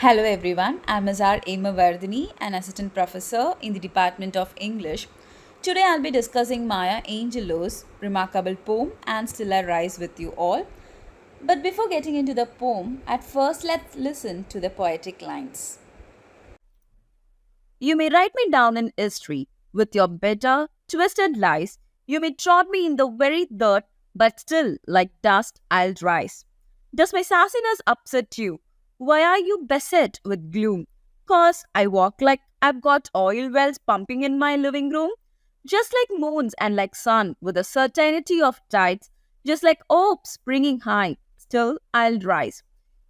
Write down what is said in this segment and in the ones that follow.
Hello everyone, I'm Ms. R Hemavardhini, an assistant professor in the Department of English. Today I'll be discussing Maya Angelou's remarkable poem And Still I Rise with you all. But before getting into the poem, at first let's listen to the poetic lines. You may write me down in history with your bitter, twisted lies. You may trod me in the very dirt, but still, like dust, I'll rise. Does my sassiness upset you? Why are you beset with gloom? 'Cause I walk like I've got oil wells pumping in my living room? Just like moons and like sun, with the certainty of tides, just like hope springing high, still I'll rise.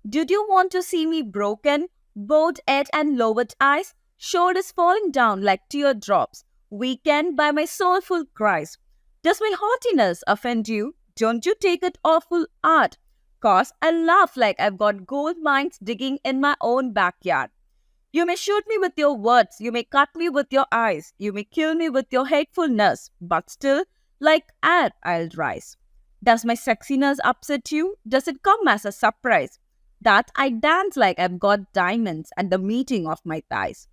Did you want to see me broken, bowed head and lowered eyes, shoulders falling down like teardrops, weakened by my soulful cries? Does my haughtiness offend you? Don't you take it awful art? 'Cause I laugh like I've got gold mines digging in my own backyard. You may shoot me with your words, you may cut me with your eyes, you may kill me with your hatefulness, but still, like air, I'll rise. Does my sexiness upset you? Does it come as a surprise that I dance like I've got diamonds at the meeting of my thighs?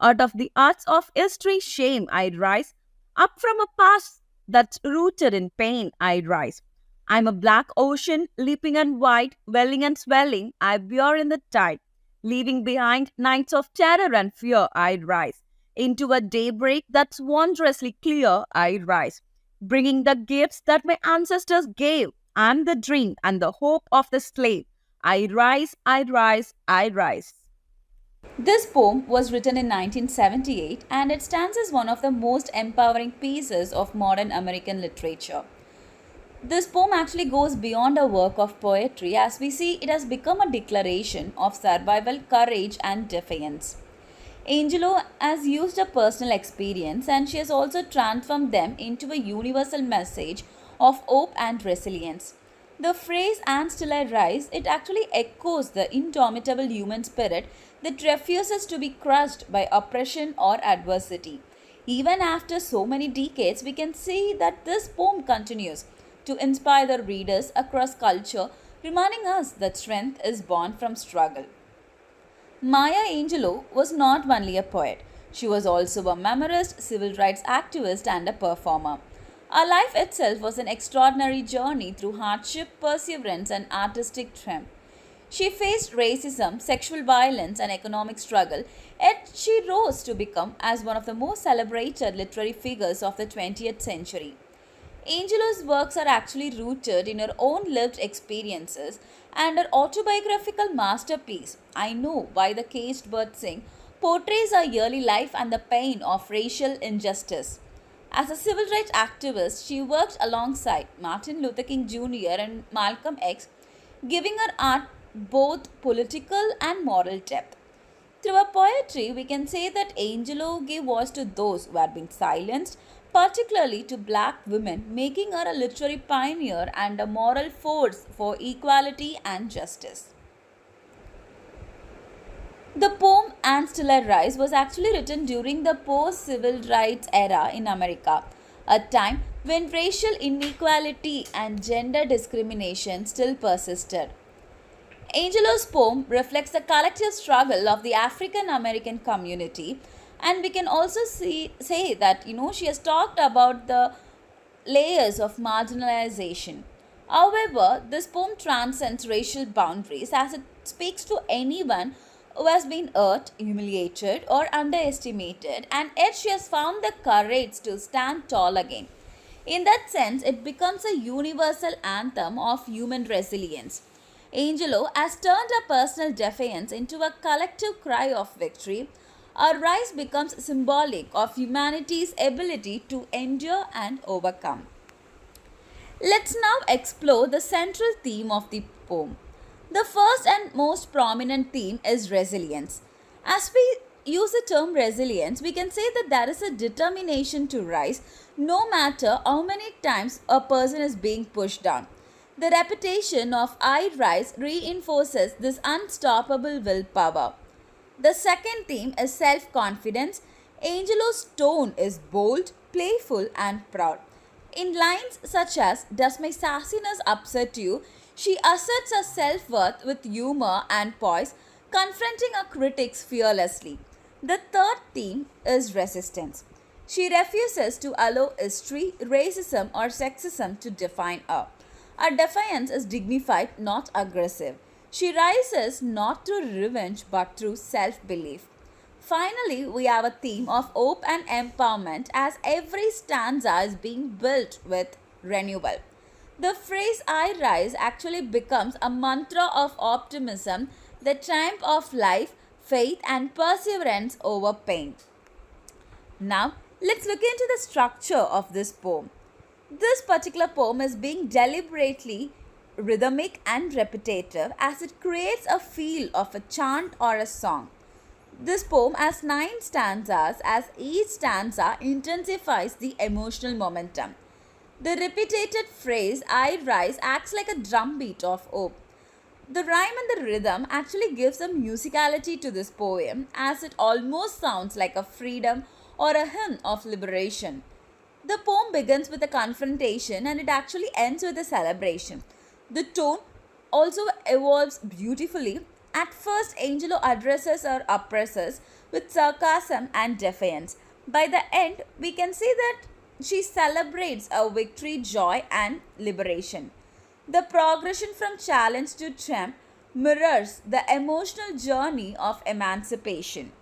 Out of the arts of history, shame I rise. Up from a past that's rooted in pain I rise. I'm a black ocean, leaping and wide, welling and swelling, I veer in the tide. Leaving behind nights of terror and fear, I rise. Into a daybreak that's wondrously clear, I rise. Bringing the gifts that my ancestors gave. I'm the dream and the hope of the slave. I rise, I rise, I rise. This poem was written in 1978 and it stands as one of the most empowering pieces of modern American literature. This poem actually goes beyond a work of poetry as we see it has become a declaration of survival, courage, and defiance. Angelou has used a personal experience and she has also transformed them into a universal message of hope and resilience. The phrase "and still I rise" it actually echoes the indomitable human spirit that refuses to be crushed by oppression or adversity. Even after so many decades, we can see that this poem continues to inspire the readers across culture, reminding us that strength is born from struggle. Maya Angelou was not only a poet, she was also a memorist, civil rights activist, and a performer. Her life itself was an extraordinary journey through hardship, perseverance, and artistic triumph. She faced racism, sexual violence, and economic struggle, yet she rose to become as one of the most celebrated literary figures of the 20th century. Angelou's works are actually rooted in her own lived experiences, and her autobiographical masterpiece, I Know Why the Caged Bird Sing, portrays her early life and the pain of racial injustice. As a civil rights activist, she worked alongside Martin Luther King Jr. and Malcolm X, giving her art both political and moral depth. Through her poetry, we can say that Angelou gave voice to those who had been silenced, particularly to black women, making her a literary pioneer and a moral force for equality and justice. The poem And Still I Rise was actually written during the post civil rights era in America, a time when racial inequality and gender discrimination still persisted. Angelou's poem reflects the collective struggle of the African American community, and we can also say that she has talked about the layers of marginalization. However, this poem transcends racial boundaries as it speaks to anyone who has been hurt, humiliated, or underestimated, and yet she has found the courage to stand tall again. In that sense, it becomes a universal anthem of human resilience. Angelou has turned her personal defiance into a collective cry of victory. Our rise becomes symbolic of humanity's ability to endure and overcome. Let's now explore the central theme of the poem. The first and most prominent theme is resilience. As we use the term resilience, we can say that there is a determination to rise no matter how many times a person is being pushed down. The repetition of I rise reinforces this unstoppable willpower. The second theme is self confidence. Angelou's tone is bold, playful, and proud. In lines such as "Does my sassiness upset you?" she asserts her self worth with humor and poise, confronting her critics fearlessly. The third theme is resistance. She refuses to allow history, racism, or sexism to define her. Her defiance is dignified, not aggressive. She rises not through revenge but through self belief. Finally, we have a theme of hope and empowerment as every stanza is being built with renewal. The phrase I rise actually becomes a mantra of optimism, the triumph of life, faith, and perseverance over pain. Now, let's look into the structure of this poem. This particular poem is being deliberately rhythmic and repetitive as it creates a feel of a chant or a song. This poem has 9 stanzas as each stanza intensifies the emotional momentum. The repeated phrase I rise acts like a drumbeat of hope. The rhyme and the rhythm actually gives a musicality to this poem as it almost sounds like a freedom or a hymn of liberation. The poem begins with a confrontation and it actually ends with a celebration. The tone also evolves beautifully. At first, Angelou addresses her oppressors with sarcasm and defiance. By the end, we can see that she celebrates a victory, joy, and liberation. The progression from challenge to triumph mirrors the emotional journey of emancipation.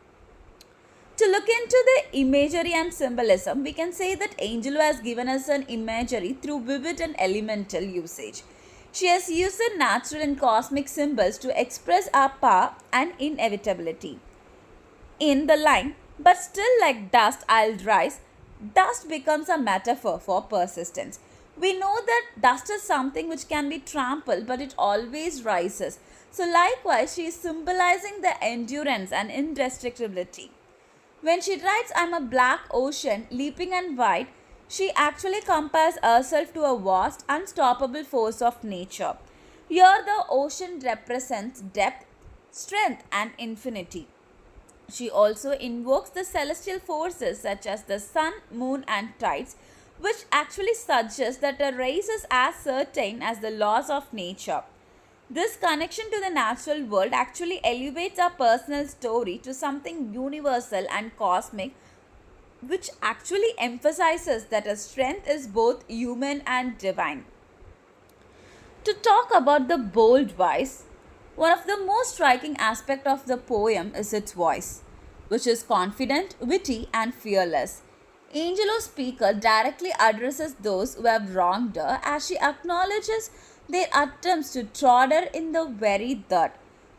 To look into the imagery and symbolism, we can say that Angelou has given us an imagery through vivid and elemental usage. She has used the natural and cosmic symbols to express our power and inevitability. In the line, but still like dust I'll rise, dust becomes a metaphor for persistence. We know that dust is something which can be trampled, but it always rises. So, likewise, she is symbolizing the endurance and indestructibility. When she writes, I'm a black ocean, leaping and wide, she actually compares herself to a vast, unstoppable force of nature. Here, the ocean represents depth, strength, and infinity. She also invokes the celestial forces such as the sun, moon, and tides, which actually suggests that a race is as certain as the laws of nature. This connection to the natural world actually elevates our personal story to something universal and cosmic, which actually emphasizes that a strength is both human and divine. To talk about the bold voice, one of the most striking aspects of the poem is its voice, which is confident, witty, and fearless. Angelou's speaker directly addresses those who have wronged her as she acknowledges their attempts to trod her in the very dirt.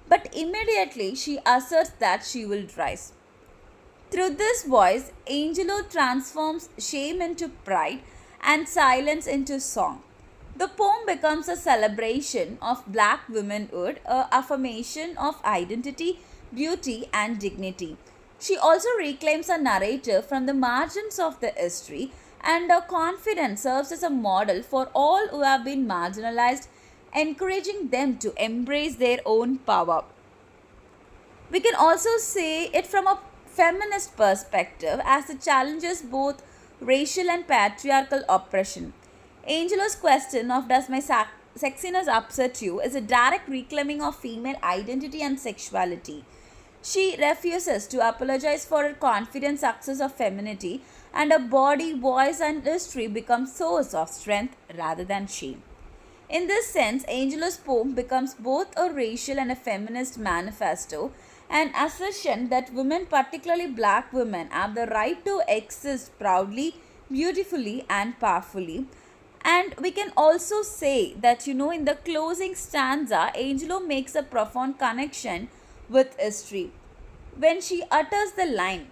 But immediately she asserts that she will rise. Through this voice, Angelou transforms shame into pride and silence into song. The poem becomes a celebration of black womanhood, a affirmation of identity, beauty, and dignity. She also reclaims a narrative from the margins of the history, and her confidence serves as a model for all who have been marginalized, encouraging them to embrace their own power. We can also say it from a feminist perspective as it challenges both racial and patriarchal oppression. Angelou's question of does my sexiness upset you is a direct reclaiming of female identity and sexuality. She refuses to apologize for her confident success of femininity, and her body, voice, and history become source of strength rather than shame. In this sense, Angelou's poem becomes both a racial and a feminist manifesto, an assertion that women, particularly black women, have the right to exist proudly, beautifully, and powerfully. And we can also say that, in the closing stanza, Angelou makes a profound connection with history. When she utters the line,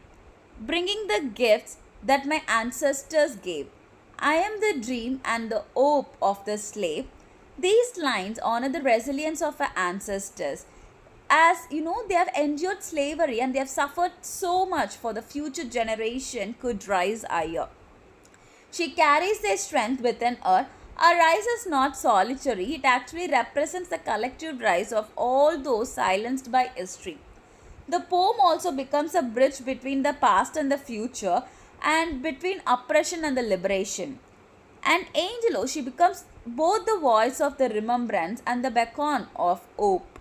bringing the gifts that my ancestors gave, I am the dream and the hope of the slave. These lines honor the resilience of our ancestors. As they have endured slavery and they have suffered so much for the future generation could rise higher. She carries their strength within her. Our rise is not solitary, it actually represents the collective rise of all those silenced by history. The poem also becomes a bridge between the past and the future, and between oppression and the liberation. And Angelou, she becomes both the voice of the remembrance and the beacon of hope.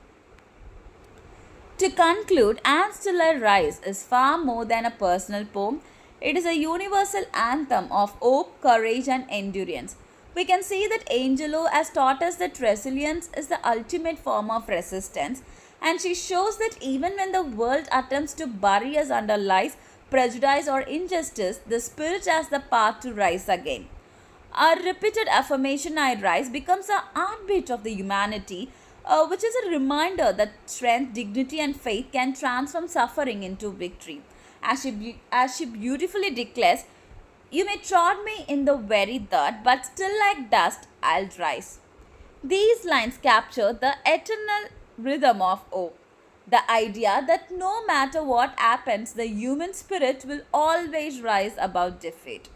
To conclude, And Still I Rise is far more than a personal poem. It is a universal anthem of hope, courage, and endurance. We can see that Angelou has taught us that resilience is the ultimate form of resistance, and she shows that even when the world attempts to bury us under lies, prejudice, or injustice, the spirit has the path to rise again. Our repeated affirmation, I rise, becomes a heartbeat of the humanity, which is a reminder that strength, dignity, and faith can transform suffering into victory. As she beautifully declares, you may trod me in the very dirt, but still like dust I'll rise. These lines capture the eternal rhythm of hope. The idea that no matter what happens, the human spirit will always rise above defeat.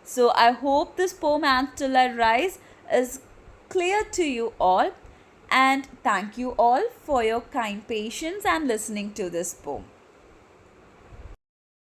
So I hope this poem And Still I Rise is clear to you all, and thank you all for your kind patience and listening to this poem.